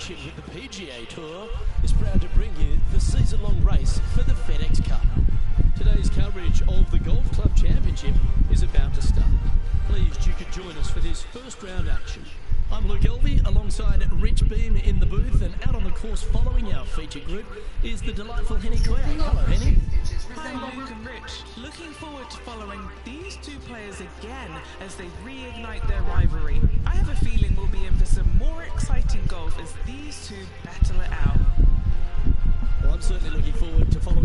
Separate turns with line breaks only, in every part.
association with the PGA Tour, is proud to bring you the season-long race for the FedEx Cup. Today's coverage of the Golf Club Championship is about to start. Pleased you could join us for this first round action. I'm Luke Elvey alongside Rich Beam in the booth, and out on the course following our feature group is the delightful Henny Clare. Hello, Henny.
Hi, Luke and Rich. Looking forward to following these two players again as they reignite their rivalry. I have a feeling we'll be in for some more exciting golf as these two battle it out.
Well, I'm certainly looking forward to following.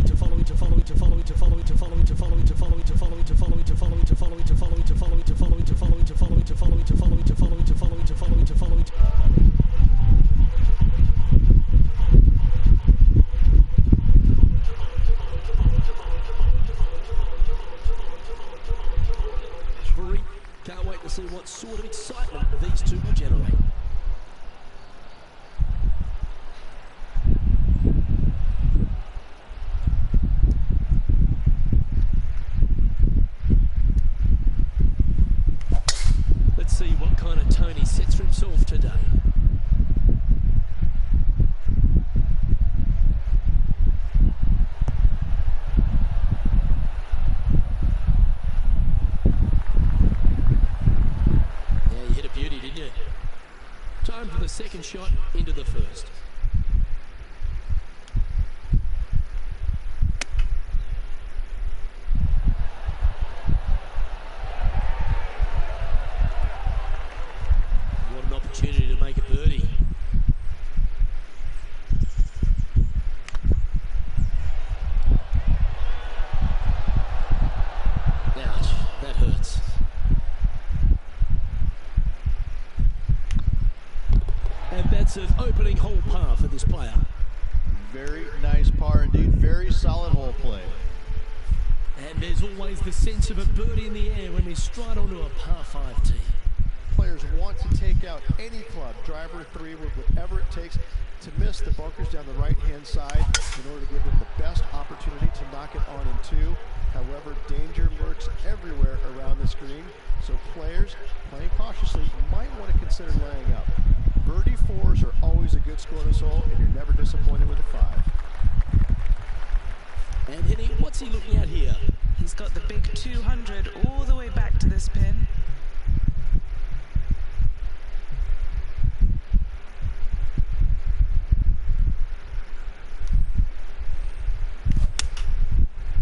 Can't wait to see what sort of excitement these two will generate. Let's see what kind of tone he sets for himself today. Time for the second shot into the first. What an opportunity to make a birdie. Ouch, that hurts. And that's an opening hole par for this player.
Very nice par indeed, very solid hole play.
And there's always the sense of a birdie in the air when we stride onto a par 5 tee.
Players want to take out any club, driver, three, with whatever it takes to miss the bunkers down the right-hand side in order to give them the best opportunity to knock it on in two. However, danger lurks everywhere around this green, so players playing cautiously might want to consider laying up. Birdie fours are always a good score in this hole, and you're never disappointed with a 5.
And Henny, what's he looking at here?
He's got the big 200 all the way back to this pin.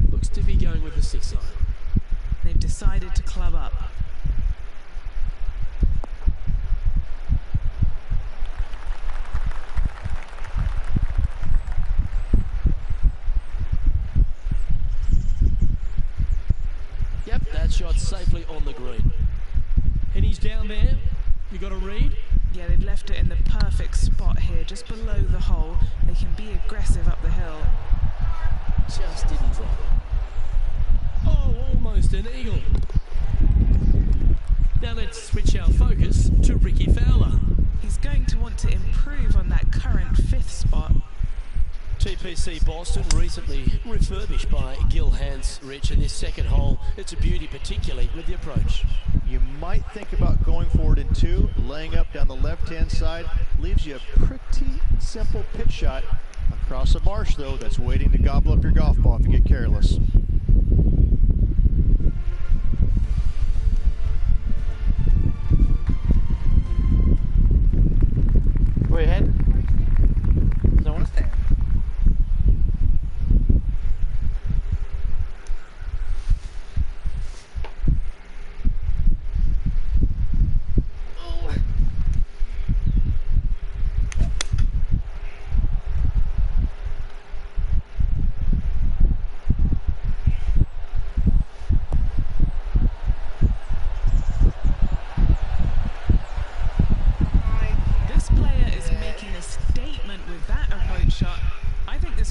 Looks to be going with the 6-iron.
They've decided to club up.
Yep, that shot safely on the green. And he's down there. You got a read?
Yeah, they've left it in the perfect spot here, just below the hole. They can be aggressive up the hill.
Just didn't drop. Oh, almost an eagle. Now let's switch our focus to Ricky Fowler.
He's going to want to improve on that current 5th spot.
TPC Boston recently refurbished by Gil Hans, Rich, in this second hole. It's a beauty, particularly with the approach.
You might think about going forward in 2, laying up down the left-hand side. Leaves you a pretty simple pitch shot across a marsh, though, that's waiting to gobble up your golf ball if you get careless.
Go ahead. Don't want to stand.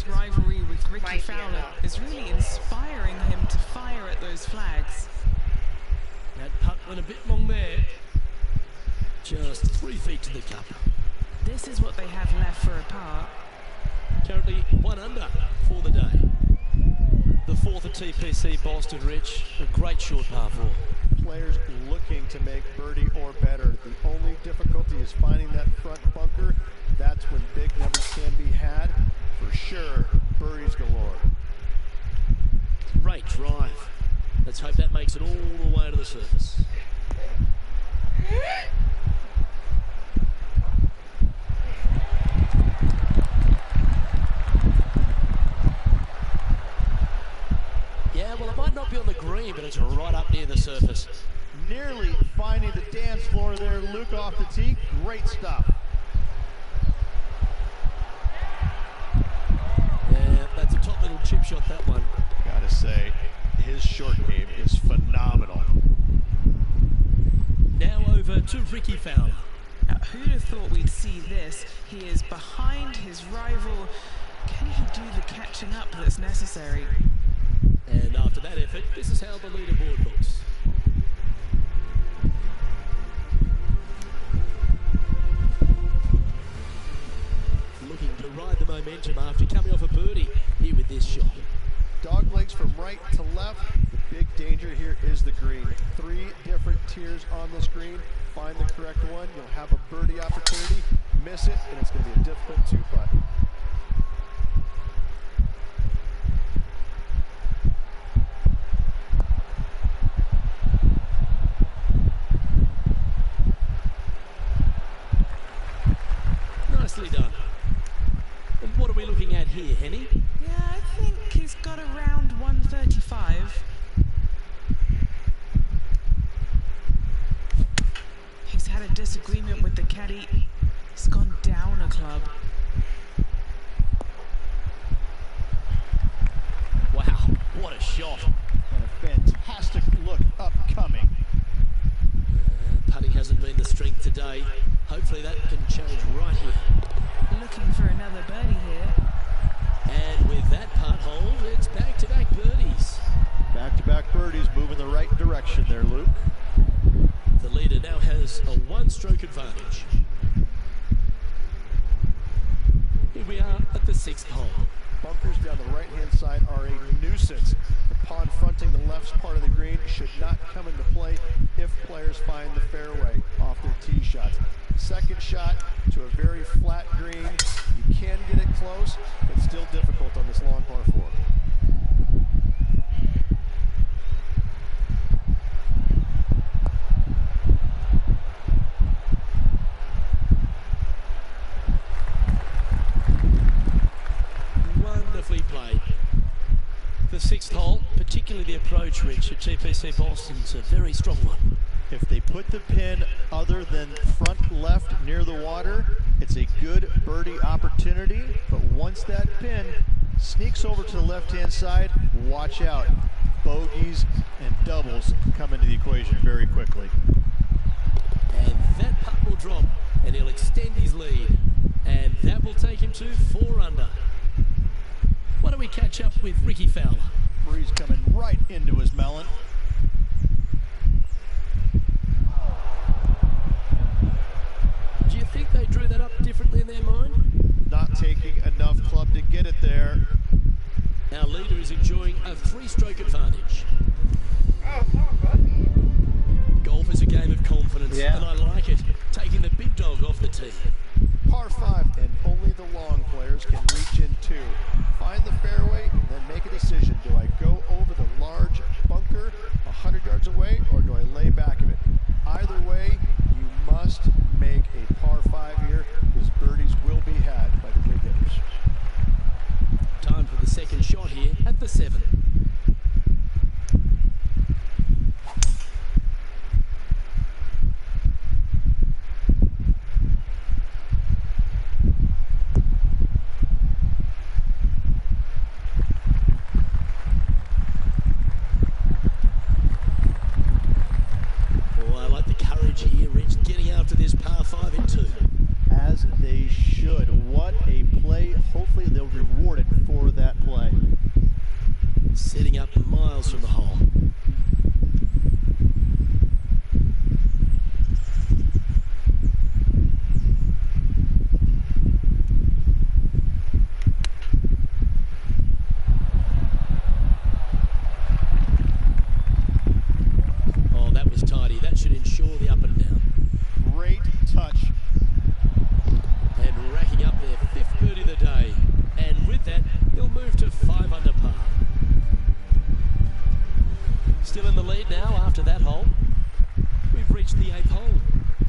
Rivalry with Ricky Fowler is really inspiring him to fire at those flags.
That putt went a bit long there. Just 3 feet to the cup.
This is what they have left for a par.
Currently 1 under for the day. The 4th at TPC Boston, Rich. A great short par 4.
Players looking to make birdie or better. The only difficulty is finding that front bunker. That's when big numbers can be had. For sure, birdies galore.
Great drive. Let's hope that makes it all the way to the surface. Yeah, well, it might not be on the green, but it's right up near the surface.
Nearly finding the dance floor there, Luke off the tee. Great stuff.
Yeah, that's a top little chip shot, that one.
Gotta say, his short game is phenomenal.
Now over to Ricky Fowler.
Now, who'd have thought we'd see this? He is behind his rival. Can he do the catching up that's necessary?
And after that effort, this is how the leaderboard looks. Looking to ride the momentum after coming off a birdie here with this shot.
Dog legs from right to left. The big danger here is the green. 3 different tiers on this green. Find the correct one. You'll have a birdie opportunity. Miss it, and it's going to be a difficult 2-putt.
Nicely done. And what are we looking at here, Henny?
Yeah, I think he's got around 135. He's had a disagreement with the caddy. He's gone down a club.
Wow, what a shot.
And a fantastic look upcoming.
Putting hasn't been the strength today. Hopefully that can change right here.
Looking for another birdie here.
And with that putt hold, it's back-to-back birdies.
Back-to-back birdies moving the right direction there, Luke.
The leader now has a 1-stroke advantage. Here we are at the 6th hole.
Bunkers down the right-hand side are a nuisance. The pond fronting the left part of the green should not come into play if players find the fairway off their tee shots. Second shot to a very flat green. You can get it close, but still difficult on this long par 4.
Wonderfully played. The 6th hole, particularly the approach, Rich, at TPC Boston's a very strong one.
If they put the pin other than front left near the water, it's a good birdie opportunity. But once that pin sneaks over to the left-hand side, watch out. Bogeys and doubles come into the equation very quickly.
And that putt will drop, and he'll extend his lead. And that will take him to 4 under. Why don't we catch up with Ricky Fowler?
Breeze coming right into his melon.
Do you think they drew that up differently in their mind?
Not taking enough club to get it there.
Our leader is enjoying a 3-stroke advantage. Golf is a game of confidence, and I like it. Taking the big dog off the tee.
Par 5, and only the long players can reach in 2. Find the fairway, and then make a decision. Do I go over the large bunker 100 yards away, or do I lay back of it? Either way, you must make a par 5 here, because birdies will be had by the big hitters.
Time for the second shot here at the 7. Here, Rich, getting after this par 5 in 2.
As they should. What a play. Hopefully they'll be rewarded for that play.
Setting up miles from the hole. Oh, that was tidy. That should ensure the up and down.
Great touch.
And racking after that hole. We've reached the 8th hole.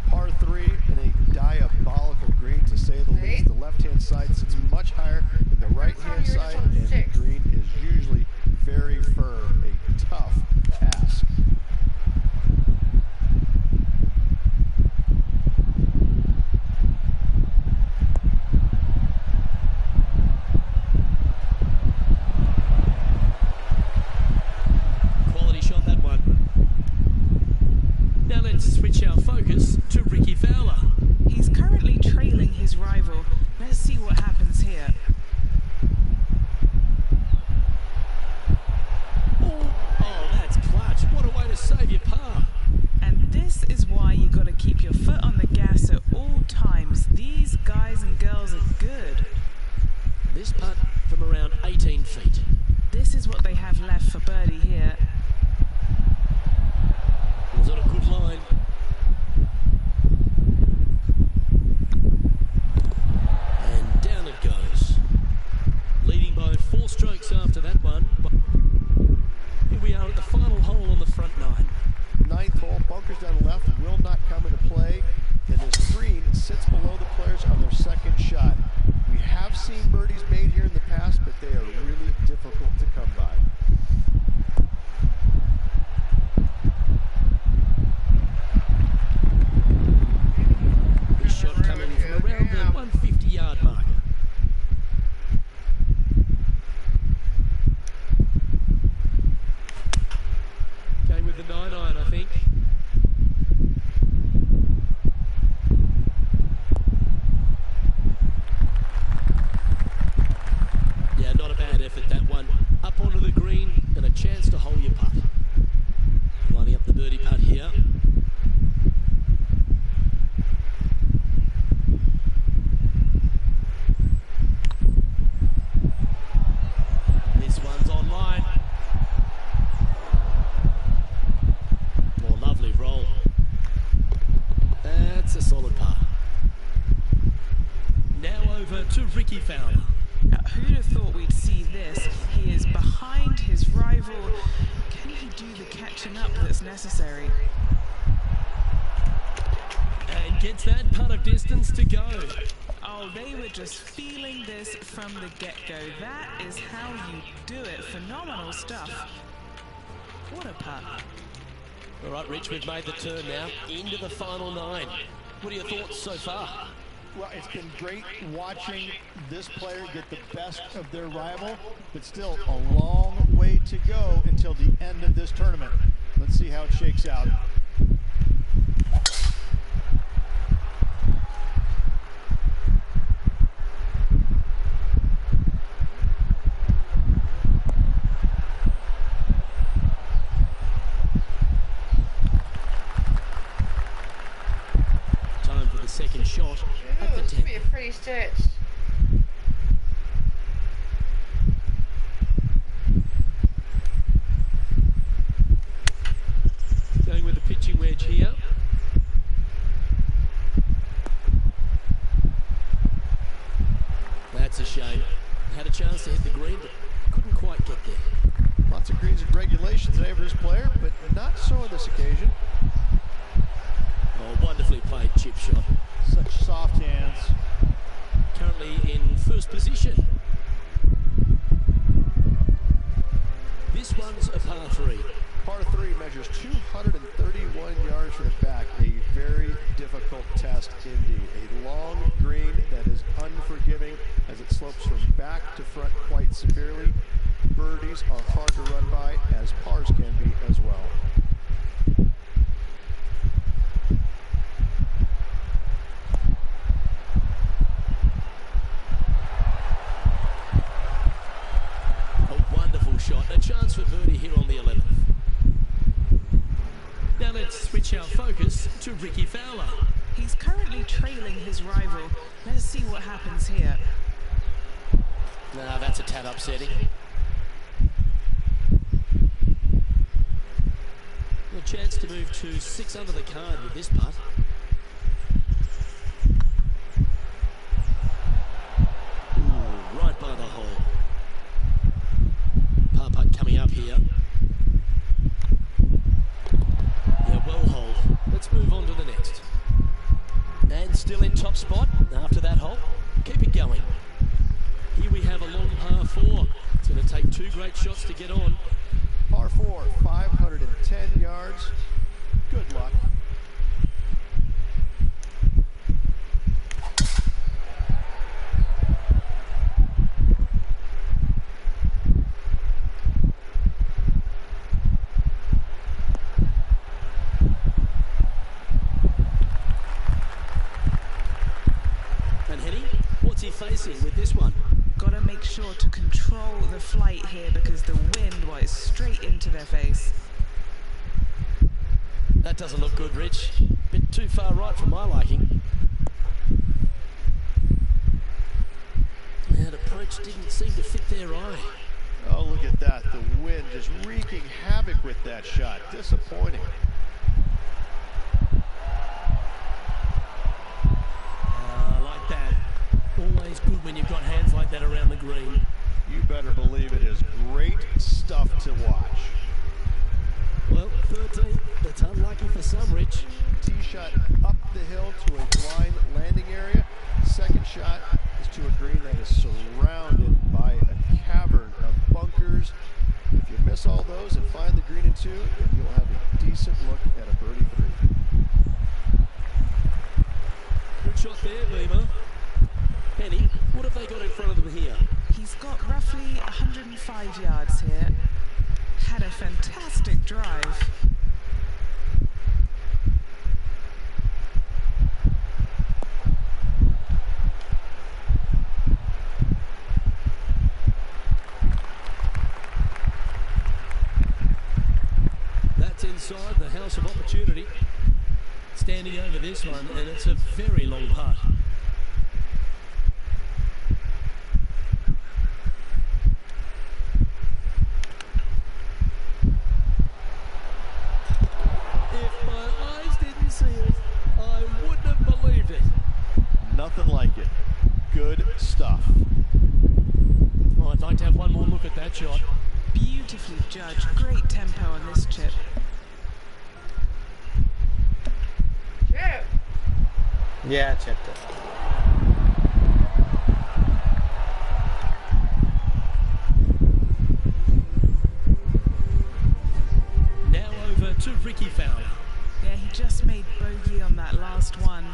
Par 3 and a diabolical green, to say the least. The left-hand side sits much higher than the right-hand side, and the green is usually very firm. A tough task.
Quality shot, that one. Now let's switch our focus to Ricky Fowler.
He's currently trailing his rival. Let's see what happens here.
Oh, that's clutch. What a way to save your par.
And this is why you got to keep your foot on the gas at all times. These guys and girls are good.
This putt from around 18 feet.
This is what they have left for birdie here.
Was on a good line. And down it goes. Leading by 4 strokes after that one. Here we are at the final hole on the front 9.
9th hole, bunkers down the left will not come into play, and this green sits below the players on their second shot. We have seen birdies made here in the past, but they are really difficult to come by.
This shot coming from around the 150-yard marker. Going with the 9-iron, I think. Yeah, not a bad effort, that one. Up onto the green and a chance to hole your putt. Lining up the birdie putt here. This one's online. Oh, lovely roll. That's a solid par. Now over to Ricky Fowler.
Now, who'd have thought we'd see this? He is behind his rival. Can he do the catching up that's necessary?
And gets that putt of distance to go.
Oh, they were just feeling this from the get-go. That is how you do it. Phenomenal stuff. What a putt.
All right, Rich, we've made the turn now into the final 9. What are your thoughts so far?
Well, it's been great watching this player get the best of their rival, but still a long way to go until the end of this tournament. Let's see how it shakes out.
Time for the second shot at the
This
10th.
would be a pretty stitch.
Going with the pitching wedge here. That's a shame. Had a chance to hit the green, but couldn't quite get there.
Lots of greens and regulations today for this player, but not so on this occasion.
Oh, wonderfully played chip shot.
Such soft hands.
Currently in first position. This one's a par 3.
Par 3 measures 231 yards from the back. A very difficult test indeed. A long green that is unforgiving as it slopes from back to front quite severely. Birdies are hard to run by, as pars can be as well.
A wonderful shot. A chance for birdie here on the 11th. Now let's switch our focus to Ricky Fowler.
He's currently trailing his rival. Let's see what happens here.
Nah, that's a tad upsetting. A chance to move to 6 under the card with this putt. Ooh, right by the hole. Par putt coming up here. spot after that hole. Keep it going. Here we have a long par 4. It's going to take 2 great shots to get on.
Par 4, 510 yards. Good luck.
And Henny, what's he facing with this one?
Gotta make sure to control the flight here because the wind is straight into their face.
That doesn't look good, Rich. Bit too far right for my liking. That approach didn't seem to fit their eye.
Oh, look at that. The wind just wreaking havoc with that shot. Disappointing.
Like that. Always good when you've got hands like that around the green.
You better believe it is great stuff to watch.
Well, 13. That's unlucky for some, Rich.
Tee shot up the hill to a blind landing area. Second shot is to a green that is surrounded by a cavern of bunkers. If you miss all those and find the green in 2, then you'll have a decent look at a birdie 3.
Good shot there, Beamer. Penny, what have they got in front of them here?
He's got roughly 105 yards here. Had a fantastic drive.
That's inside the house of opportunity. Standing over this one, and it's a very long putt. If my eyes didn't see it, I wouldn't have believed it.
Nothing like it. Good stuff.
Oh, I'd like to have one more look at that shot.
Beautifully judged. Great tempo on this chip.
Yeah, I chipped it.
Now over to Ricky Fowler.
Yeah, he just made bogey on that last one.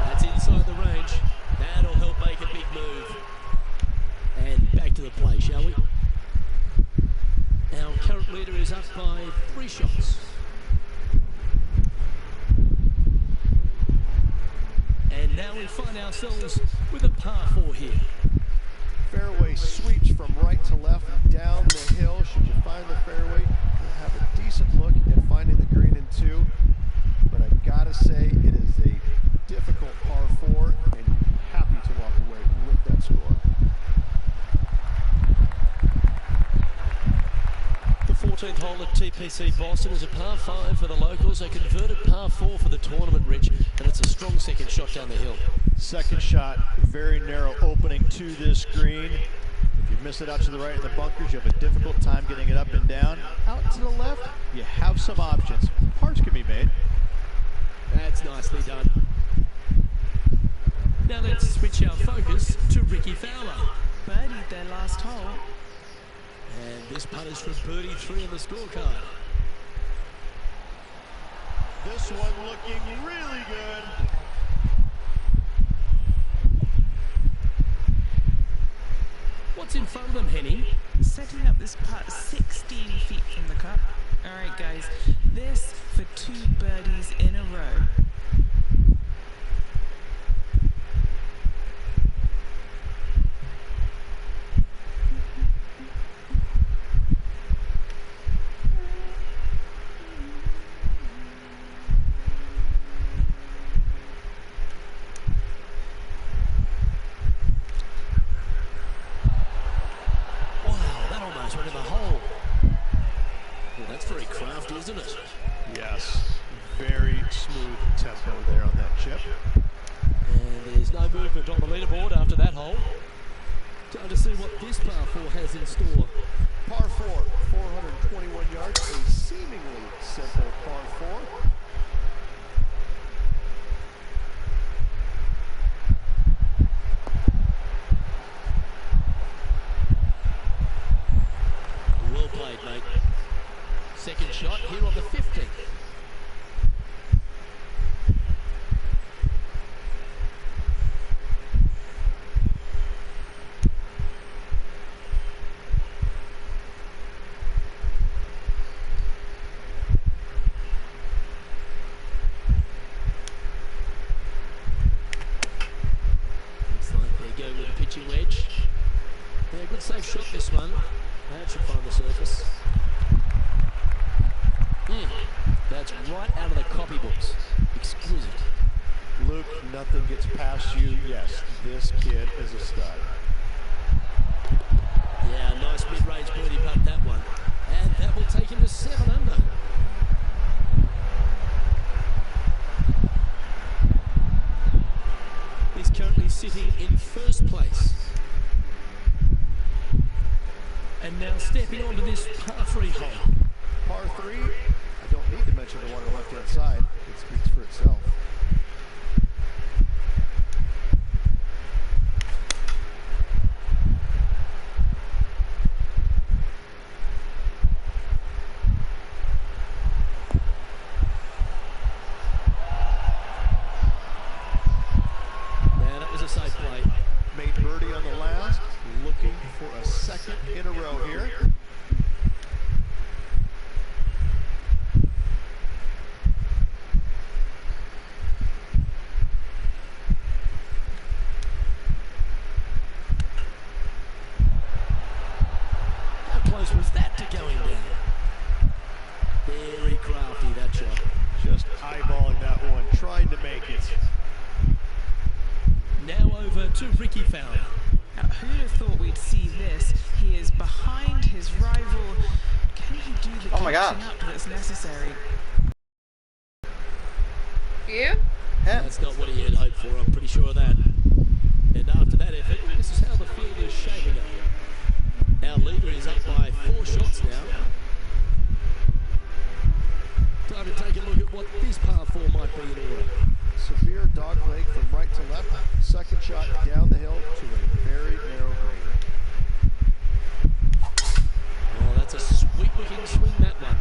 That's inside the range. That'll help make a big move. And back to the play, shall we? Our current leader is up by 3 shots. And now we find ourselves with a par 4 here.
Fairway sweeps from right to left down the hill. Should you find the fairway, you'll have a decent look at finding the green in 2. But I gotta say, it is a difficult par 4, and you'd be happy to walk away with that score.
The 14th hole at TPC Boston is a par 5 for the locals, a converted par 4 for the tournament, Rich, and it's a strong second shot down the hill.
Second shot, very narrow opening to this green. If you miss it out to the right in the bunkers, you have a difficult time getting it up and down. Out to the left, you have some options. Pars can be made.
That's nicely done. Now let's switch our focus to Ricky Fowler.
Birdied their last hole.
And this putt is for birdie 3 on the scorecard.
This one looking really good.
What's in front of them, Henny?
Setting up this putt 16 feet from the cup. Alright guys, this for 2 birdies in a row.
Went in the hole. Well, that's very crafty, isn't it?
Yes, very smooth tempo there on that chip.
And there's no movement on the leaderboard after that hole. Time to see what this par 4 has in store.
Par 4, 421 yards, a seemingly simple par 4.
Well played, mate. Second shot here on the 15th. Go with the pitching wedge. Yeah, good safe shot this one. That should find the surface. That's right out of the copybooks. Exquisite.
Luke, nothing gets past you. Yes, this kid is a stud.
Yeah, nice mid-range birdie putt, that one. And that will take him to 7 under. He's currently sitting in first place. And now stepping onto this par 3 hole.
Par 3, I don't need to mention the one on the left-hand side. It speaks for itself.
Safe play.
Made birdie on the last, looking for a second in a row here.
How close was that to going down? Very crafty, that shot.
Just eyeballing that one, trying to make it.
Now over to Ricky Fowler.
Now, who'd have thought we'd see this? He is behind his rival. Can he do the catching up that's necessary?
You?
That's not what he had hoped for, I'm pretty sure of that. And after that effort, this is how the field is shaping up. Our leader is up by 4 shots now. Time to take a look at what this par 4 might be in order.
Severe dogleg from right to left. Second shot down the hill to a very narrow green.
Oh, that's a sweet looking swing, that one.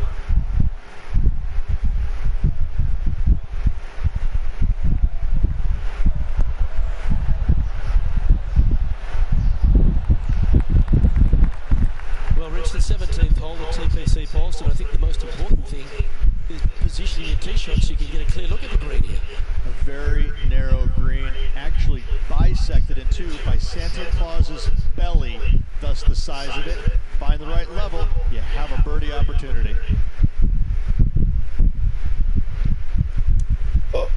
Well, Rich, the 17th hole at TPC Boston, I think the most important thing is positioning your tee shots so you can get a clear look at the green here.
A very narrow green, actually bisected in two by Santa Claus's belly, thus the size of it. Find the right level, you have a birdie opportunity. Oh.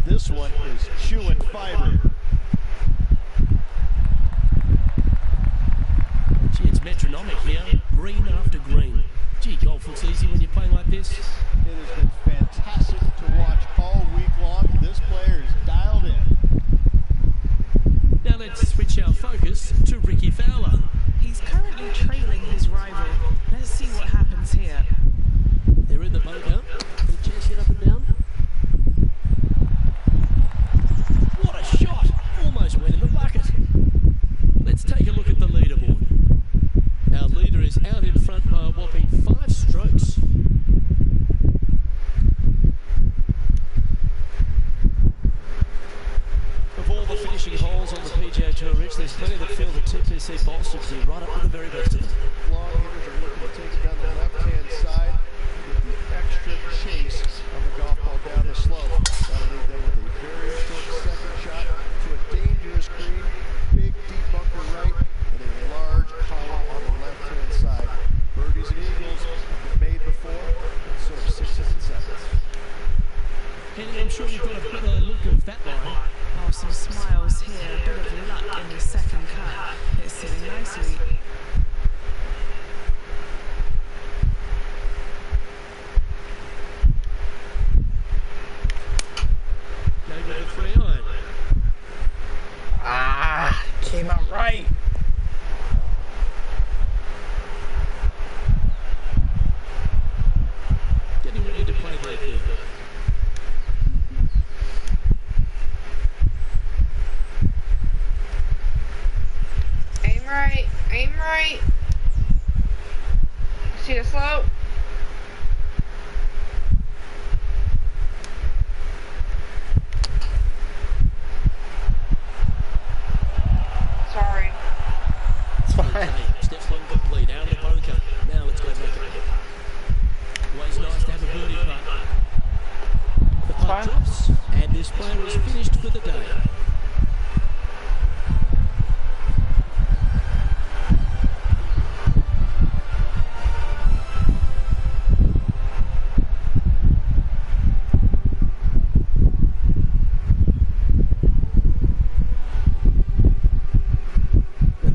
This one is chewing fiber.
Gee, it's metronomic here, green after green. Gee, golf looks easy when you're playing like this.
It has been fantastic to watch all week long. This player is dialed in.
Now let's switch our focus to Ricky Fowler.
He's currently trailing his rival. Let's see what happens here.
They're in the bunker. Got a chance to get up and down. What a shot! Almost went in the bucket. Let's take a look at the leaderboard. Our leader is out in front by a whopping 5 strokes. Of all the finishing holes on the PGA Tour, Rich, there's plenty that feel the TPC Boston to be right up with the very best of them.
Long hitters are looking to take it down the left-hand side with the extra chase of the golf ball down the slope. That'll leave them with a very short second shot to a dangerous green, big deep bunker right, and a large hollow on the left-hand side. Birdies and eagles have been made before, but so have 6s and 7s.
Henny, I'm sure you've got a better look of that line.
Oh, some smiles here, a bit of luck in the second cut. It's sitting nicely.
Going with the 3 iron.
Careful! Sorry.
It's fine.
Step one complete, out of the bunker. Now let's go make it. Always nice to have a birdie putt. The putt
Fine.
drops, and this player is finished for the day.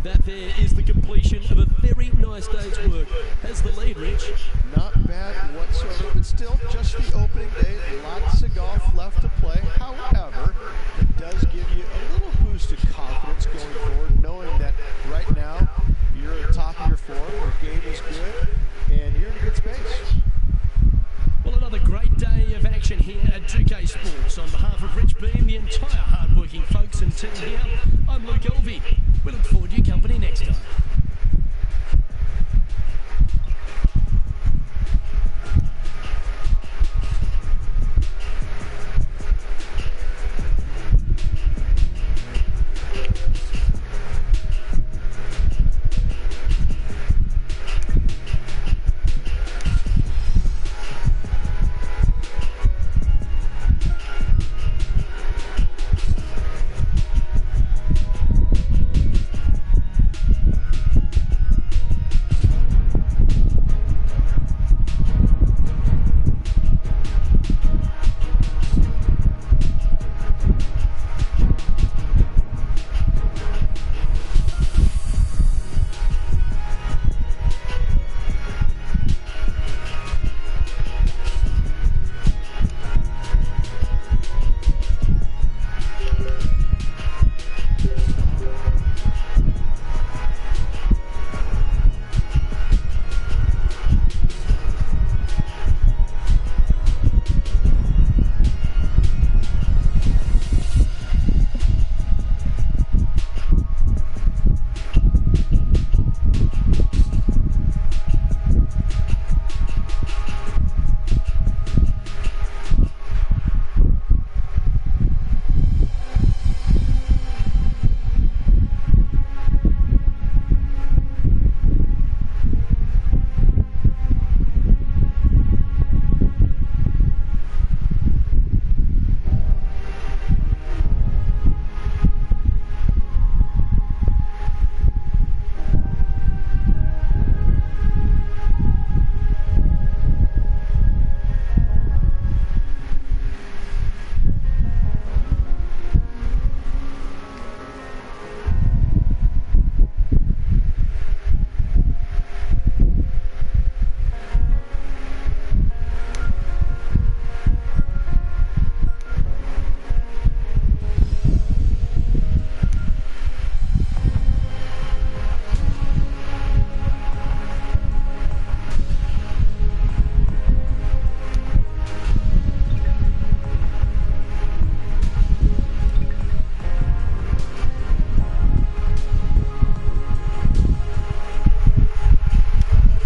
That there is the completion of a very nice day's work. Has the lead, Rich?
Not bad whatsoever, but still just the opening day. Lots of golf left to play. However, it does give you a little boost of confidence going forward, knowing that right now you're at the top of your form, your game is good, and you're in a good space.
Well, another great day of action here at 2K Sports. On behalf of Rich Beam, the entire hard-working folks and team here, I'm Luke Elvey. We look forward